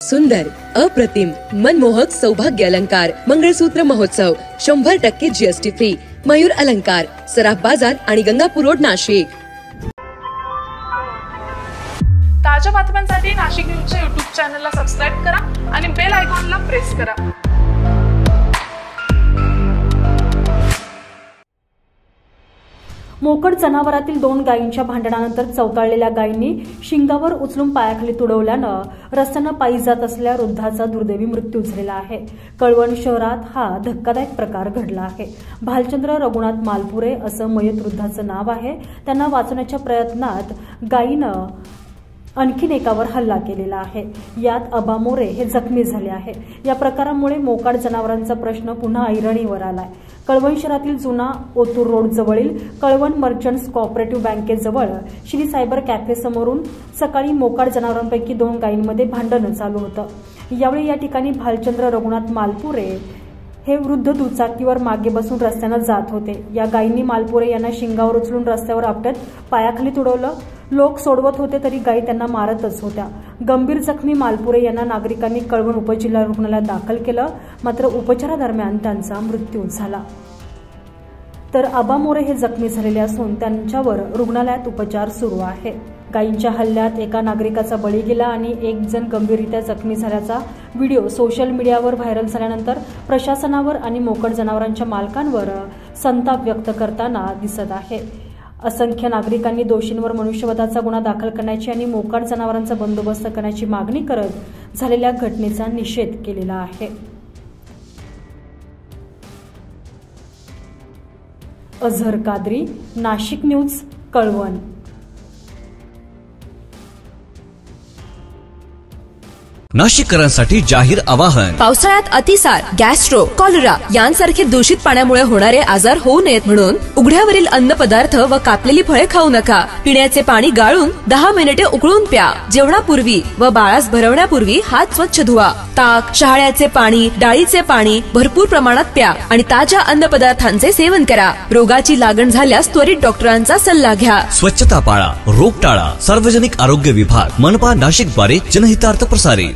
सुंदर, अप्रतिम, मनमोहक सौभाग्य अलंकार मंगळसूत्र महोत्सव 100% जीएसटी फ्री। मयूर अलंकार, सराफ बाजार आणि गंगापूर रोड, नाशिक। ताज्या बातम्यांसाठी नाशिक न्यूजच्या YouTube चॅनलला सबस्क्राइब करा आणि बेल आयकॉनला प्रेस करा। मोकड जनावरातील 2 गायींच्या भांडणानंतर चौताळलेल्या गायींनी शिंगावर उचलून पायाखाली तुडवल्यानं रस्त्यानं पायी जात असलेल्या वृद्धाचा दुर्दैवी मृत्यू झालेला आहे। कळवण शहरात हा धक्कादायक प्रकार घडला आहे। भालचंद्र रघुनाथ मालपुरे असं मयत वृद्धाचं नाव आहे। त्यांना वाचवण्याच्या प्रयत्नात गायीनं आणखीन एकावर हल्ला केलेला आहे। यात अबा मोरे हे जखमी झाले आहे। या प्रकारामुळे मोकाट जनावरांचा प्रश्न पुन्हा ऐरणीवर आलाय। कळवण शहरातील जुना ओतूर रोड जवळील कळवण मर्चंट्स कोऑपरेटिव्ह बँकेजवळ श्री सायबर कॅफे समोरून सकाळी मोकाट जनावरांपैकी 2 गायींमध्ये भांडण चालू होतं। यावेळी या ठिकाणी भालचंद्र रघुनाथ मालपुरे हे वृद्ध दुचाकीवर मागे बसून रस्त्यानं जात होते। या गायींनी मालपुरे यांना शिंगावर उचलून रस्त्यावर आपटत पायाखाली तुडवलं। लोक सोडवत होते तरी गायी त्यांना मारतच होत्या। गंभीर जखमी मालपुरे यांना नागरिकांनी कळवण उपजिल्हा रुग्णालयात दाखल केलं, मात्र उपचारादरम्यान त्यांचा मृत्यू झाला। तर अबा मोरे हे जखमी झालेले असून त्यांच्यावर रुग्णालयात उपचार सुरू आहे। गायींच्या हल्ल्यात एका नागरिकाचा बळी गेला आणि 1 जण गंभीररित्या जखमी झाल्याचा व्हिडिओ सोशल मीडियावर व्हायरल झाल्यानंतर प्रशासनावर आणि मोकट जनावरांच्या मालकांवर संताप व्यक्त करताना दिसत आहे। असंख्य नागरिकांनी दोषींवर मनुष्यवधाचा गुन्हा दाखल करण्याची आणि मोकाट जनावरांचा बंदोबस्त करण्याची मागणी करत झालेल्या घटनेचा निषेध केलेला आहे। अझहर कादरी, नाशिक न्यूज, कळवण। नाशिककरांसाठी जाहीर आवाहन। पावसाळ्यात अतिसार, गॅस्ट्रो, कॉलरा यांसारखे दूषित पाण्यामुळे होणारे आजार होऊ नयेत म्हणून उघड्यावरील अन्न पदार्थ व कापलेली फळे खाऊ नका। पिण्याचे पाणी गाळून 10 मिनिटे उकळून प्या। जेवणापूर्वी व बाळास भरवण्यापूर्वी हात स्वच्छ धुवा। ताक, शहाळ्याचे पाणी, डाळीचे पाणी भरपूर प्रमाणात प्या आणि ताज्या अन्न पदार्थांचे सेवन करा। रोगाची लागण झाल्यास त्वरित डॉक्टरांचा सल्ला घ्या। स्वच्छता पाळा, रोग टाळा। सार्वजनिक आरोग्य विभाग, मनपा नाशिक द्वारे जनहितार्थ प्रसारित।